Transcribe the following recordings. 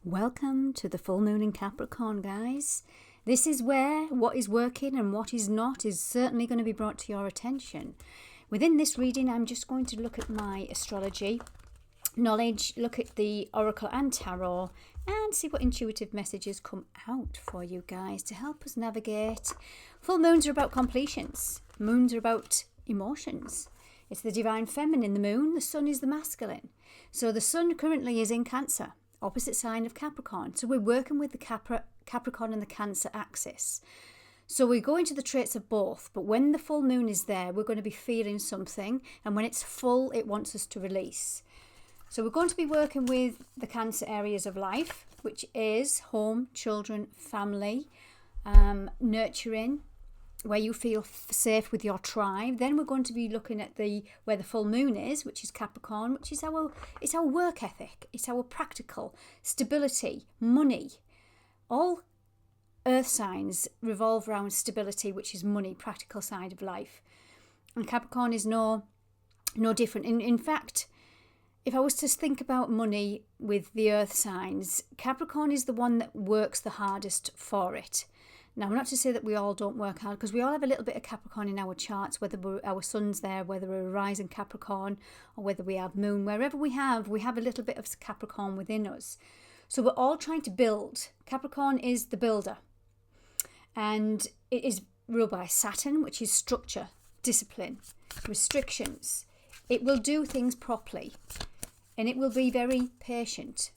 Welcome to the full moon in Capricorn, guys. This is where what is working and what is not is certainly going to be brought to your attention. Within this reading, I'm just going to look at my astrology knowledge, look at the oracle and tarot, and see what intuitive messages come out for you guys to help us navigate. Full moons are about completions. Moons are about emotions. It's the divine feminine, the moon. The sun is the masculine. So the sun currently is in Cancer, opposite sign of Capricorn. So we're working with the Capricorn and the Cancer axis. So we go into the traits of both, but when the full moon is there, we're going to be feeling something, and when it's full, it wants us to release. So we're going to be working with the Cancer areas of life, which is home, children, family, nurturing, where you feel safe with your tribe. Then we're going to be looking at where the full moon is, which is Capricorn, which is our work ethic, it's our practical stability, money. All earth signs revolve around stability, which is money, practical side of life. And Capricorn is no different. In fact, if I was to think about money with the earth signs, Capricorn is the one that works the hardest for it. Now, not to say that we all don't work hard, because we all have a little bit of Capricorn in our charts, whether our sun's there, whether we're a rising Capricorn, or whether we have moon. Wherever we have a little bit of Capricorn within us. So we're all trying to build. Capricorn is the builder. And it is ruled by Saturn, which is structure, discipline, restrictions. It will do things properly. And it will be very patient.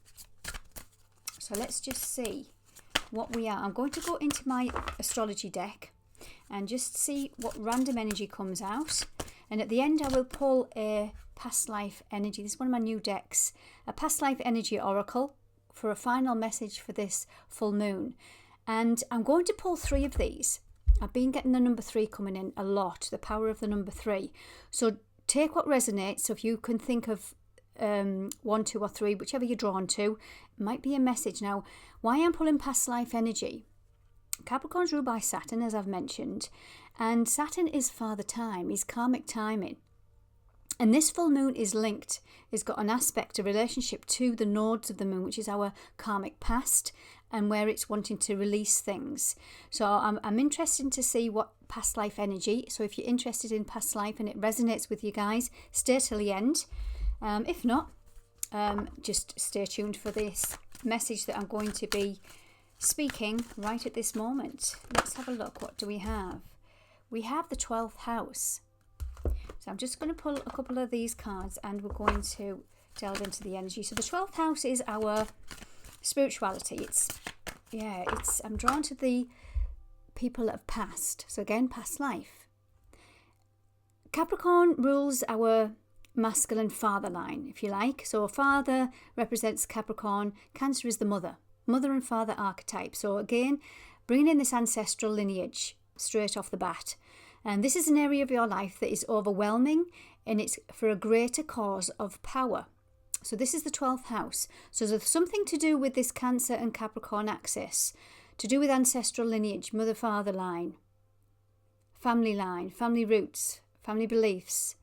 So let's just see what we are. I'm going to go into my astrology deck and just see what random energy comes out. And at the end, I will pull a past life energy. This is one of my new decks. A past life energy oracle for a final message for this full moon. And I'm going to pull 3 of these. I've been getting the number 3 coming in a lot, the power of the number 3. So take what resonates. So if you can think of 1, 2 or 3, whichever you're drawn to, it might be a message. Now, why I'm pulling past life energy? Capricorn's ruled by Saturn, as I've mentioned, and Saturn is father time, is karmic timing. And this full moon is linked, it's got an aspect, a relationship to the nodes of the moon, which is our karmic past, and where it's wanting to release things. So I'm interested to see what past life energy, so if you're interested in past life and it resonates with you guys, stay till the end. If not, just stay tuned for this message that I'm going to be speaking right at this moment. Let's have a look. What do we have? We have the 12th house. So I'm just going to pull a couple of these cards and we're going to delve into the energy. So the 12th house is our spirituality. I'm drawn to the people that have passed. So again, past life. Capricorn rules our masculine father line, if you like. So father represents Capricorn. Cancer is the mother and father archetype. So again, bringing in this ancestral lineage straight off the bat. And this is an area of your life that is overwhelming, and it's for a greater cause of power. So this is the 12th house. So there's something to do with this Cancer and Capricorn axis, to do with ancestral lineage, mother-father line, family roots, family beliefs,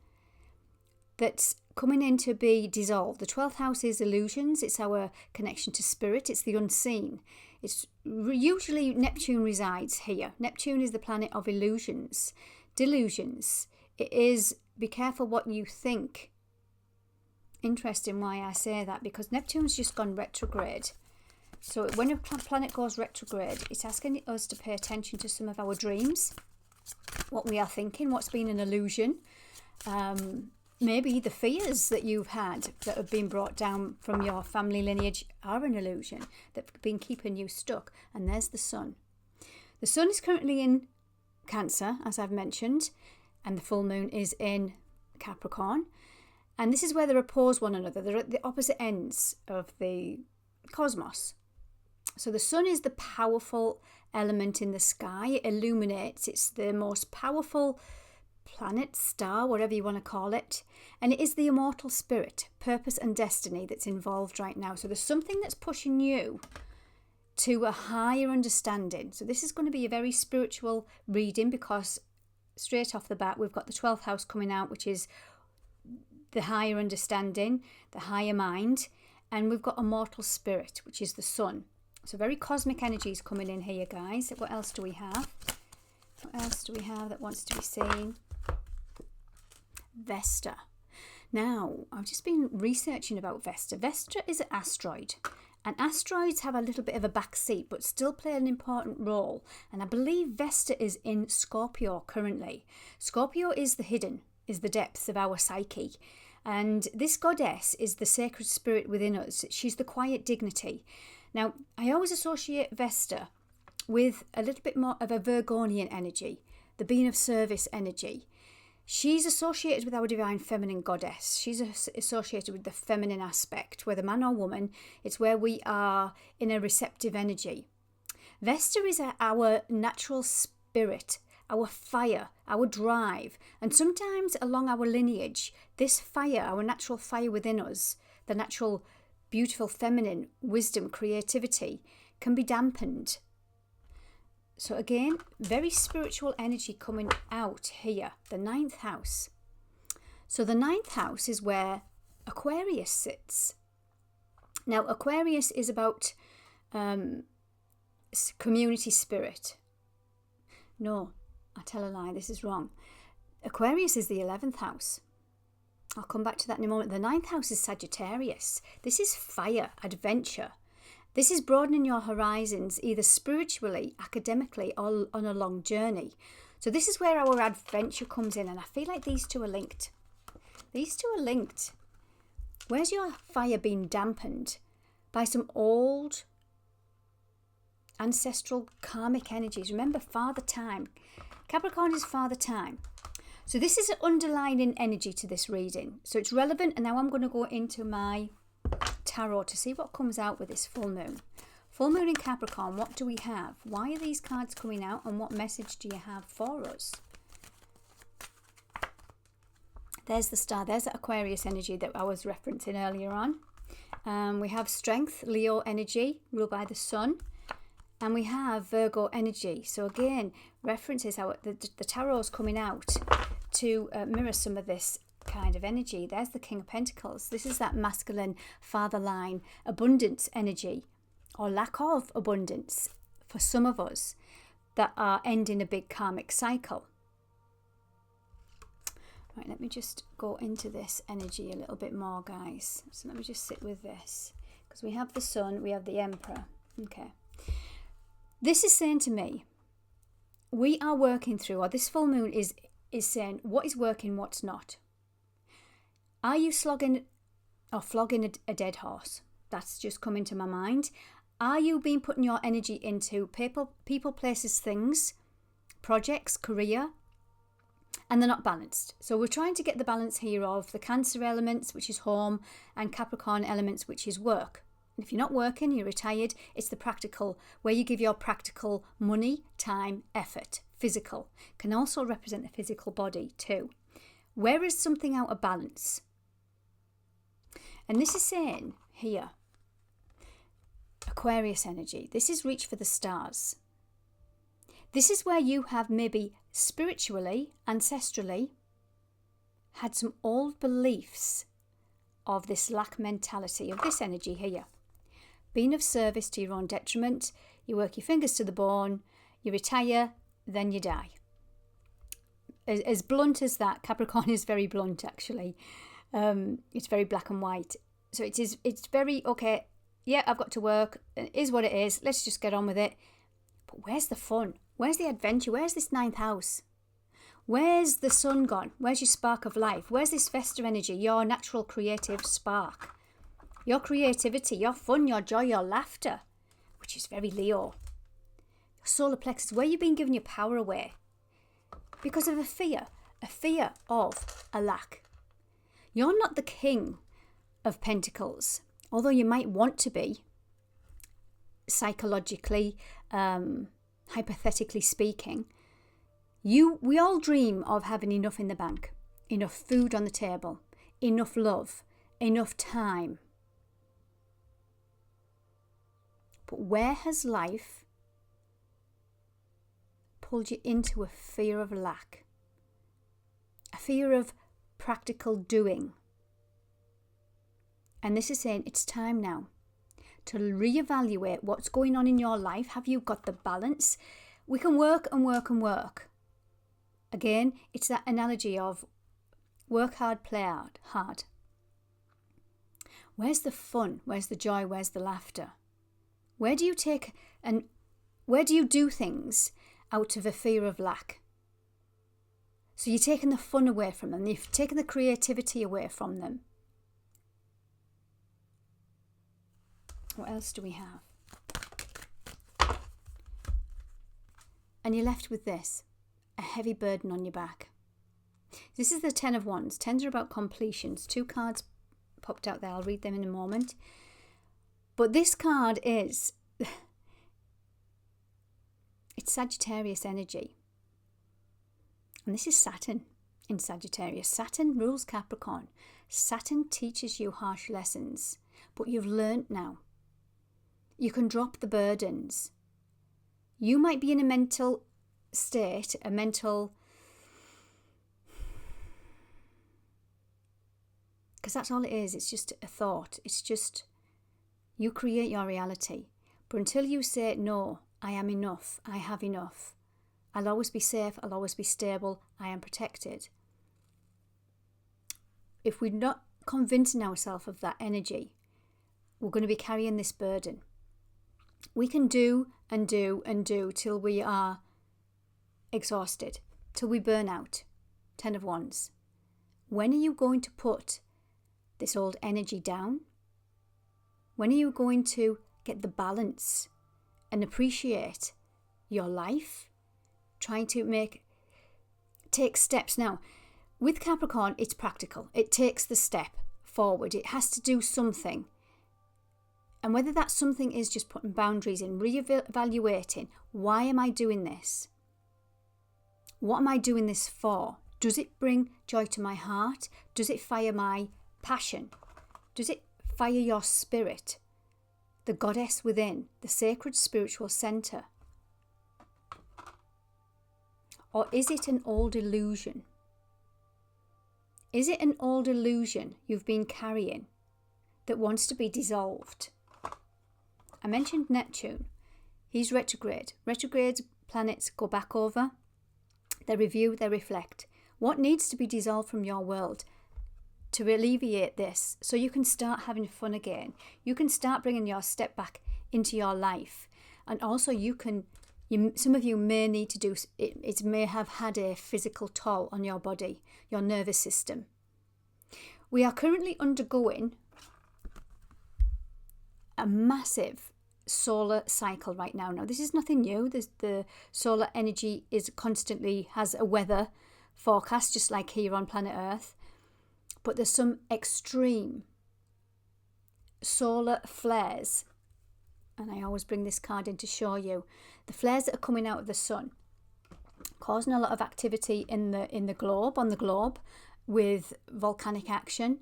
that's coming in to be dissolved. The 12th house is illusions. It's our connection to spirit. It's the unseen. It's usually Neptune resides here. Neptune is the planet of illusions, delusions. It is, be careful what you think. Interesting why I say that, because Neptune's just gone retrograde. So when a planet goes retrograde, it's asking us to pay attention to some of our dreams, what we are thinking, what's been an illusion. Maybe the fears that you've had that have been brought down from your family lineage are an illusion that have been keeping you stuck. And there's the sun. The sun is currently in Cancer, as I've mentioned, and the full moon is in Capricorn. And this is where they're opposed one another. They're at the opposite ends of the cosmos. So the sun is the powerful element in the sky. It illuminates. It's the most powerful planet, star, whatever you want to call it. And it is the immortal spirit, purpose and destiny that's involved right now. So there's something that's pushing you to a higher understanding. So this is going to be a very spiritual reading, because straight off the bat, we've got the 12th house coming out, which is the higher understanding, the higher mind. And we've got a mortal spirit, which is the sun. So very cosmic energies coming in here, guys. What else do we have? What else do we have that wants to be seen? Vesta. Now, I've just been researching about Vesta. Vesta is an asteroid. And asteroids have a little bit of a back seat, but still play an important role. And I believe Vesta is in Scorpio currently. Scorpio is the hidden, is the depths of our psyche. And this goddess is the sacred spirit within us. She's the quiet dignity. Now, I always associate Vesta with a little bit more of a Virgonian energy, the being of service energy. She's associated with our divine feminine goddess. She's associated with the feminine aspect, whether man or woman. It's where we are in a receptive energy. Vesta is our natural spirit, our fire, our drive. And sometimes along our lineage, this fire, our natural fire within us, the natural, beautiful feminine wisdom, creativity, can be dampened. So again, very spiritual energy coming out here, the 9th house. So the 9th house is where Aquarius sits. Now, Aquarius is about community spirit. No, I tell a lie, this is wrong. Aquarius is the 11th house. I'll come back to that in a moment. The 9th house is Sagittarius. This is fire, adventure. This is broadening your horizons, either spiritually, academically, or on a long journey. So this is where our adventure comes in, and I feel like these two are linked. These two are linked. Where's your fire being dampened by some old ancestral karmic energies? Remember, Father Time. Capricorn is Father Time. So this is an underlining energy to this reading. So it's relevant, and now I'm going to go into my tarot to see what comes out with this full moon. Full moon in Capricorn, what do we have? Why are these cards coming out, and what message do you have for us? There's the star. There's the Aquarius energy that I was referencing earlier on. We have strength, Leo energy, ruled by the sun. And we have Virgo energy. So again, references how the tarot is coming out to mirror some of this kind of energy. There's the King of Pentacles. This is that masculine father line, abundance energy, or lack of abundance for some of us that are ending a big karmic cycle. Right, let me just go into this energy a little bit more, guys. So let me just sit with this, because we have the sun, we have the Emperor. Okay. This is saying to me, we are working through, or this full moon is saying what is working, what's not. Are you slogging or flogging a dead horse? That's just come into my mind. Are you putting your energy into people, places, things, projects, career, and they're not balanced? So we're trying to get the balance here of the Cancer elements, which is home, and Capricorn elements, which is work. And if you're not working, you're retired, it's the practical, where you give your practical money, time, effort, physical. Can also represent the physical body too. Where is something out of balance? And this is saying here, Aquarius energy, this is reach for the stars. This is where you have maybe spiritually, ancestrally, had some old beliefs of this lack mentality, of this energy here. Being of service to your own detriment, you work your fingers to the bone, you retire, then you die. As blunt as that, Capricorn is very blunt actually. It's very black and white. So it's very, okay, yeah, I've got to work, it is what it is, let's just get on with it. But where's the fun? Where's the adventure? Where's this 9th house? Where's the sun gone? Where's your spark of life? Where's this Vesta energy, your natural creative spark? Your creativity, your fun, your joy, your laughter, which is very Leo. Your solar plexus, where you've been giving your power away because of a fear of a lack. You're not the King of Pentacles, although you might want to be, psychologically, hypothetically speaking. We all dream of having enough in the bank, enough food on the table, enough love, enough time. But where has life pulled you into a fear of lack? A fear of practical doing? And this is saying it's time now to reevaluate what's going on in your life. Have you got the balance? We can work and work and work. Again, it's that analogy of work hard, play hard. Where's the fun? Where's the joy? Where's the laughter? Where do you do things out of a fear of lack? So you're taking the fun away from them. You've taken the creativity away from them. What else do we have? And you're left with this, a heavy burden on your back. This is the Ten of Wands. Tens are about completions. 2 cards popped out there. I'll read them in a moment. But this card it's Sagittarius energy. And this is Saturn in Sagittarius. Saturn rules Capricorn. Saturn teaches you harsh lessons, but you've learnt now. You can drop the burdens. You might be in a mental state, because that's all it is. It's just a thought. It's just, you create your reality. But until you say, no, I am enough, I have enough, I'll always be safe, I'll always be stable, I am protected. If we're not convincing ourselves of that energy, we're going to be carrying this burden. We can do and do and do till we are exhausted, till we burn out. 10 of Wands. When are you going to put this old energy down? When are you going to get the balance and appreciate your life? Trying to take steps. Now, with Capricorn, it's practical. It takes the step forward. It has to do something. And whether that something is just putting boundaries in, reevaluating, why am I doing this? What am I doing this for? Does it bring joy to my heart? Does it fire my passion? Does it fire your spirit? The goddess within, the sacred spiritual center? Or is it an old illusion? Is it an old illusion you've been carrying that wants to be dissolved? I mentioned Neptune. He's retrograde. Retrograde planets go back over. They review, they reflect. What needs to be dissolved from your world to alleviate this so you can start having fun again? You can start bringing your step back into your life. And also some of you may need to do, it may have had a physical toll on your body, your nervous system. We are currently undergoing a massive solar cycle right now. Now, this is nothing new. The solar energy has a weather forecast, just like here on planet Earth. But there's some extreme solar flares. And I always bring this card in to show you the flares that are coming out of the sun, causing a lot of activity on the globe, with volcanic action,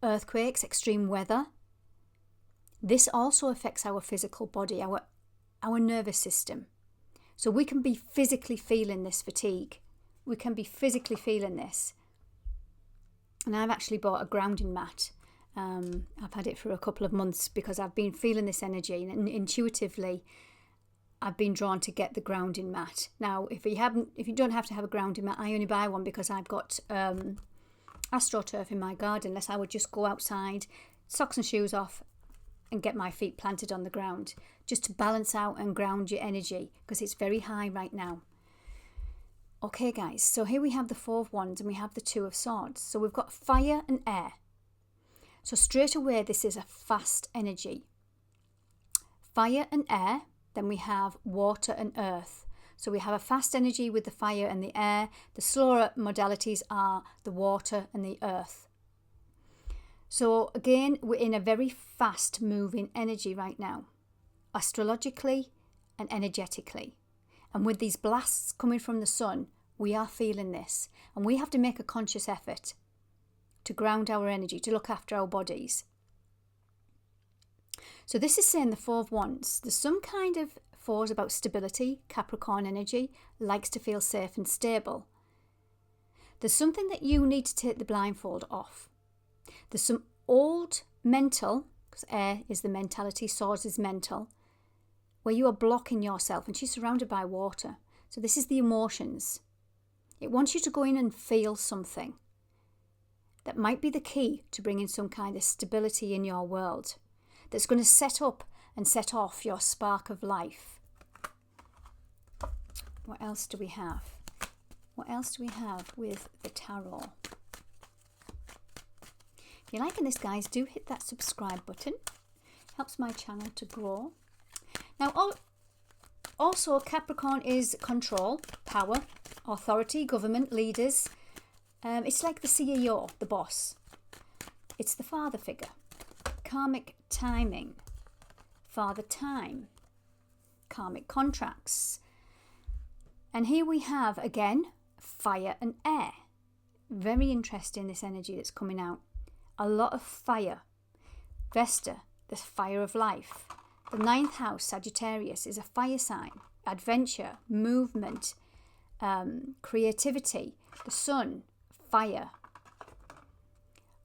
earthquakes, extreme weather. This also affects our physical body, our nervous system. So we can be physically feeling this fatigue. We can be physically feeling this. And I've actually bought a grounding mat. I've had it for a couple of months because I've been feeling this energy, and intuitively I've been drawn to get the grounding mat. Now, if you don't have to have a grounding mat, I only buy one because I've got astroturf in my garden. Unless I would just go outside, socks and shoes off, and get my feet planted on the ground, just to balance out and ground your energy, because it's very high right now. Okay, guys, so here we have the 4 of Wands and we have the 2 of Swords. So we've got fire and air. So straight away, this is a fast energy. Fire and air. Then we have water and earth. So we have a fast energy with the fire and the air. The slower modalities are the water and the earth. So again, we're in a very fast moving energy right now, astrologically and energetically. And with these blasts coming from the sun, we are feeling this. And we have to make a conscious effort to ground our energy, to look after our bodies. So this is saying the 4 of Wands. There's some kind of 4s about stability. Capricorn energy likes to feel safe and stable. There's something that you need to take the blindfold off. There's some old mental, because air is the mentality, swords is mental, where you are blocking yourself, and she's surrounded by water. So this is the emotions. It wants you to go in and feel something that might be the key to bringing some kind of stability in your world, that's going to set up and set off your spark of life. What else do we have? What else do we have with the tarot? If you're liking this, guys, do hit that subscribe button. Helps my channel to grow. Now, also Capricorn is control, power, authority, government, leaders. It's like the CEO, the boss. It's the father figure. Karmic timing, father time, karmic contracts. And here we have, again, fire and air. Very interesting, this energy that's coming out. A lot of fire. Vesta, the fire of life. The 9th house, Sagittarius, is a fire sign. Adventure, movement, creativity. The sun, fire.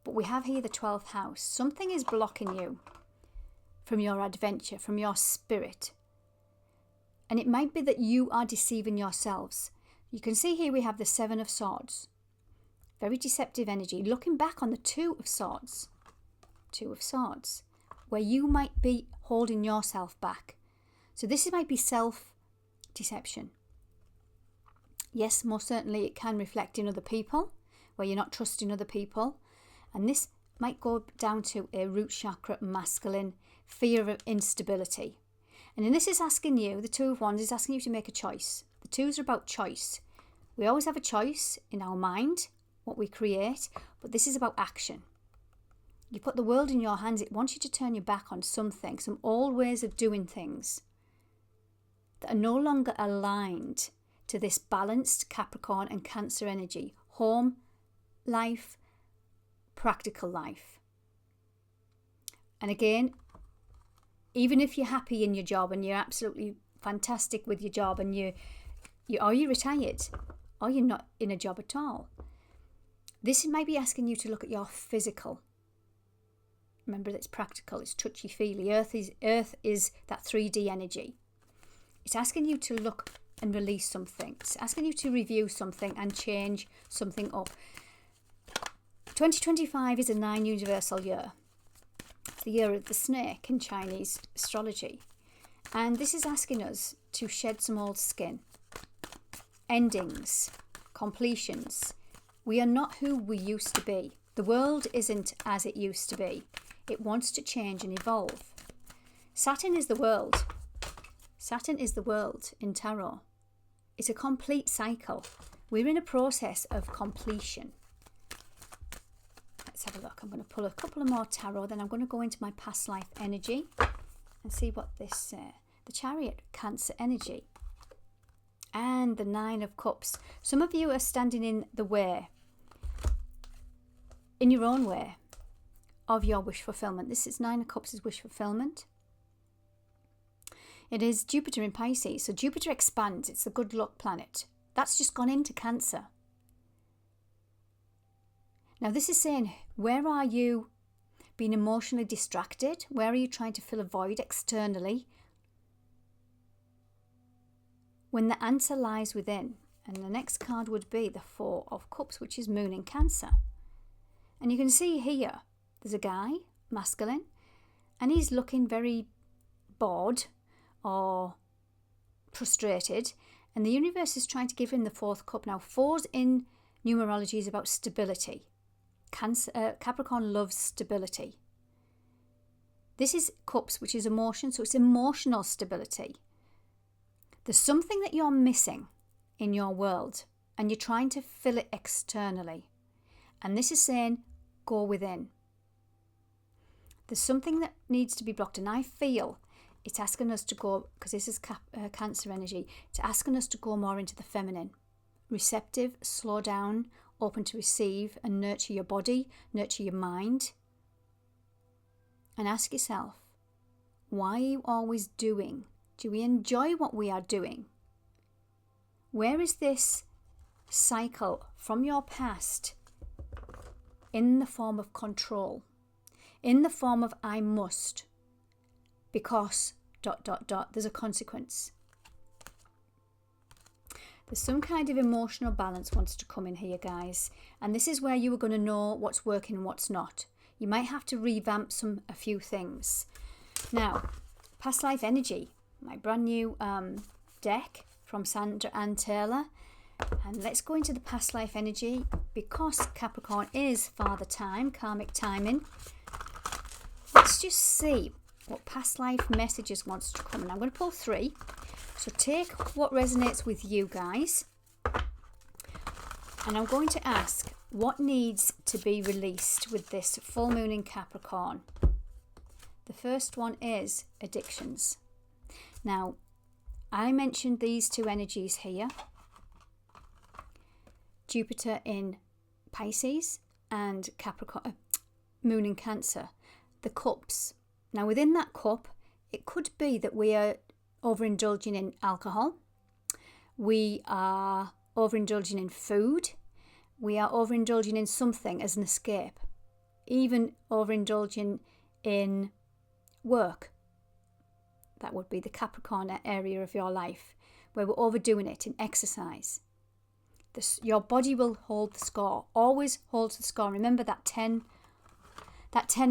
But we have here the 12th house. Something is blocking you from your adventure, from your spirit. And it might be that you are deceiving yourselves. You can see here we have the 7 of Swords. Very deceptive energy. Looking back on the 2 of Swords. 2 of Swords. Where you might be holding yourself back. So this might be self-deception. Yes, most certainly it can reflect in other people, where you're not trusting other people. And this might go down to a root chakra, masculine, fear of instability. And then this is asking you, the 2 of Wands is asking you to make a choice. The 2s are about choice. We always have a choice in our mind, what we create, but this is about action. You put the world in your hands, it wants you to turn your back on something, some old ways of doing things that are no longer aligned to this balanced Capricorn and Cancer energy. Home, life, practical life. And again, even if you're happy in your job and you're absolutely fantastic with your job and you're retired or you're not in a job at all, this might be asking you to look at your physical. Remember that it's practical, it's touchy-feely. Earth is that 3D energy. It's asking you to look and release something. It's asking you to review something and change something up. 2025 is a 9 universal year. It's the year of the snake in Chinese astrology. And this is asking us to shed some old skin. Endings, completions. We are not who we used to be. The world isn't as it used to be. It wants to change and evolve. Saturn is the world. Saturn is the world in tarot. It's a complete cycle. We're in a process of completion. Let's have a look. I'm going to pull a couple of more tarot, then I'm going to go into my past life energy and see what this, the Chariot, Cancer energy, and the 9 of Cups. Some of you are standing in the way, in your own way, of your wish fulfillment. This is 9 of Cups is wish fulfillment. It is Jupiter in Pisces. So Jupiter expands. It's the good luck planet. That's just gone into Cancer. Now this is saying, where are you being emotionally distracted? Where are you trying to fill a void externally? When the answer lies within. And the next card would be the 4 of Cups, which is Moon in Cancer. And you can see here, there's a guy, masculine, and he's looking very bored or frustrated. And the universe is trying to give him the 4th cup. Now, 4s in numerology is about stability. Capricorn loves stability. This is Cups, which is emotion, so it's emotional stability. There's something that you're missing in your world and you're trying to fill it externally. And this is saying, go within. There's something that needs to be blocked, and I feel it's asking us to go, because this is Cancer energy, it's asking us to go more into the feminine. Receptive, slow down, open to receive, and nurture your body, nurture your mind. And ask yourself, why are you always doing? Do we enjoy what we are doing? Where is this cycle from your past in the form of control? in the form of I must, because ... there's a consequence. There's some kind of emotional balance wants to come in here, guys. And this is where you are going to know what's working and what's not. You might have to revamp a few things. Now, past life energy, my brand new deck from Sandra Ann Taylor. And let's go into the past life energy, because Capricorn is father time, karmic timing. Let's just see what past life messages wants to come in. I'm going to pull 3. So take what resonates with you guys. And I'm going to ask what needs to be released with this full moon in Capricorn. The first one is addictions. Now, I mentioned these 2 energies here. Jupiter in Pisces and Capricorn, moon in Cancer. The cups. Now, within that cup, it could be that we are overindulging in alcohol. We are overindulging in food. We are overindulging in something as an escape. Even overindulging in work. That would be the Capricorn area of your life, where we're overdoing it in exercise. Your body will hold the score. Always holds the score. Remember that 10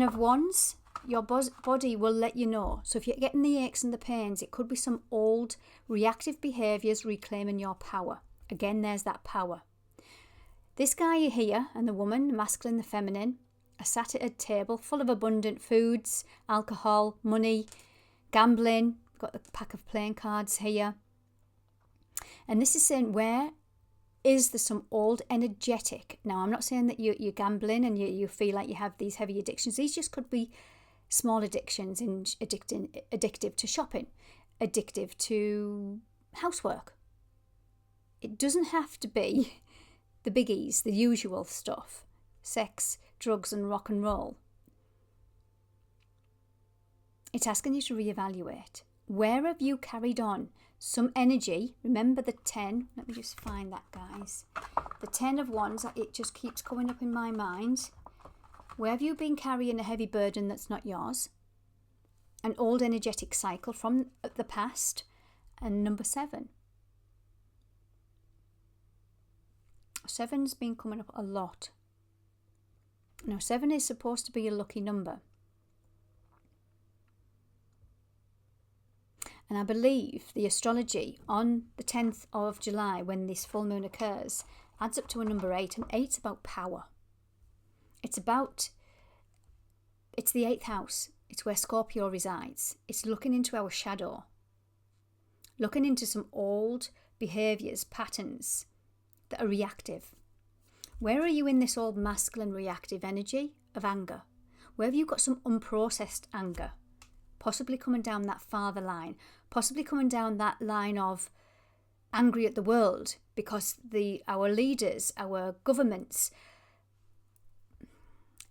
of wands? Your body will let you know. So if you're getting the aches and the pains, it could be some old reactive behaviours reclaiming your power. Again, there's that power. This guy here and the woman, the masculine, the feminine, are sat at a table full of abundant foods, alcohol, money, gambling. Got the pack of playing cards here. And this is saying, where is there some old energetic? Now, I'm not saying that you're gambling and you feel like you have these heavy addictions. These just could be small addictions, and addictive to shopping, addictive to housework. It doesn't have to be the biggies, the usual stuff. Sex, drugs and rock and roll. It's asking you to reevaluate. Where have you carried on some energy? Remember the 10. Let me just find that, guys. The 10 of wands, it just keeps coming up in my mind. Where have you been carrying a heavy burden that's not yours? An old energetic cycle from the past. And number 7. 7's been coming up a lot. Now, 7 is supposed to be a lucky number. And I believe the astrology on the 10th of July, when this full moon occurs, adds up to a number 8. And 8's about power. It's the 8th house. It's where Scorpio resides. It's looking into our shadow. Looking into some old behaviours, patterns that are reactive. Where are you in this old masculine reactive energy of anger? Where have you got some unprocessed anger? Possibly coming down that father line. Possibly coming down that line of angry at the world because our leaders, our governments,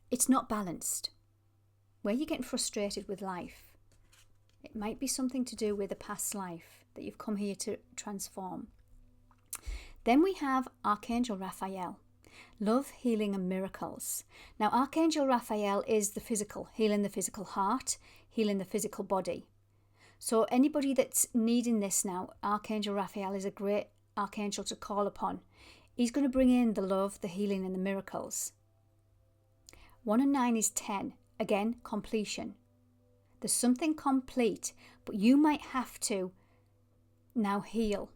it's not balanced. Where you're getting frustrated with life. It might be something to do with a past life that you've come here to transform. Then we have Archangel Raphael. Love, healing and miracles. Now, Archangel Raphael is the physical, healing the physical heart, healing the physical body. So anybody that's needing this now, Archangel Raphael is a great archangel to call upon. He's going to bring in the love, the healing and the miracles. 1 and 9 is 10. Again, completion. There's something complete, but you might have to now heal.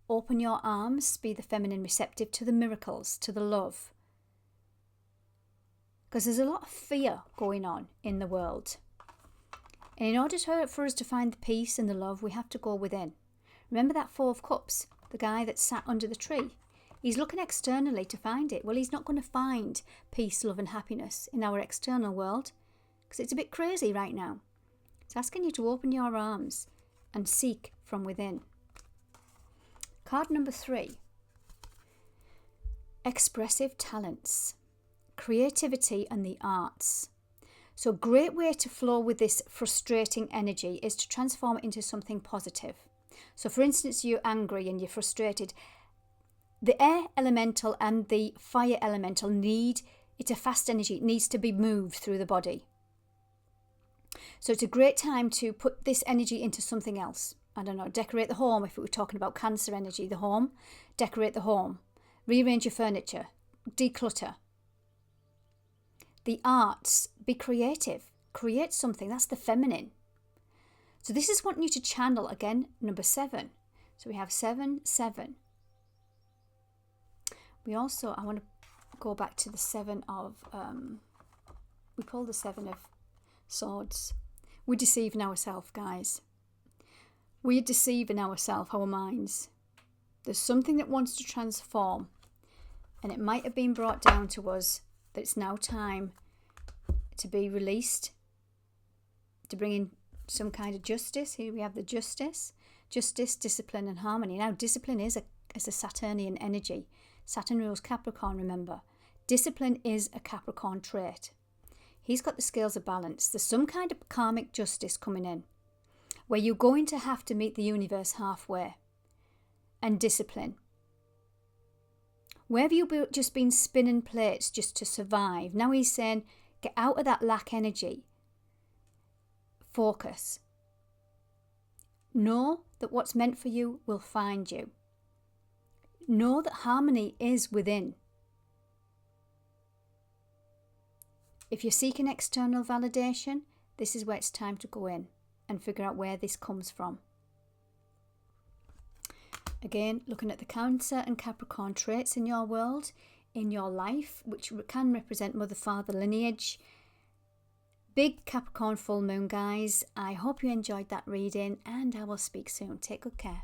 Open your arms, be the feminine receptive to the miracles, to the love. Because there's a lot of fear going on in the world. And in order for us to find the peace and the love, we have to go within. Remember that 4 of Cups, the guy that sat under the tree? He's looking externally to find it. Well, he's not going to find peace, love and happiness in our external world because it's a bit crazy right now. It's asking you to open your arms and seek from within. Card number 3. Expressive talents, creativity and the arts. So a great way to flow with this frustrating energy is to transform it into something positive. So for instance, you're angry and you're frustrated. The air elemental and the fire elemental need It's a fast energy. It needs to be moved through the body. So it's a great time to put this energy into something else. I don't know, decorate the home. If we were talking about Cancer energy, the home, decorate the home. Rearrange your furniture. Declutter. The arts, be creative. Create something. That's the feminine. So this is wanting you to channel, again, number 7. So we have 7, 7. We also, I want to go back to the 7 of, we pull the 7 of Swords. We're deceiving ourselves, guys. We're deceiving ourselves, our minds. There's something that wants to transform. And it might have been brought down to us that it's now time to be released, to bring in some kind of justice. Here we have the justice, discipline and harmony. Now discipline is a Saturnian energy. Saturn rules Capricorn, remember. Discipline is a Capricorn trait. He's got the scales of balance. There's some kind of karmic justice coming in where you're going to have to meet the universe halfway and discipline. Where have you just been spinning plates just to survive? Now he's saying, get out of that lack energy. Focus. Know that what's meant for you will find you. Know that harmony is within. If you're seeking external validation, this is where it's time to go in and figure out where this comes from. Again, looking at the Cancer and Capricorn traits in your world, in your life, which can represent mother, father, lineage. Big Capricorn full moon, guys. I hope you enjoyed that reading, and I will speak soon. Take good care.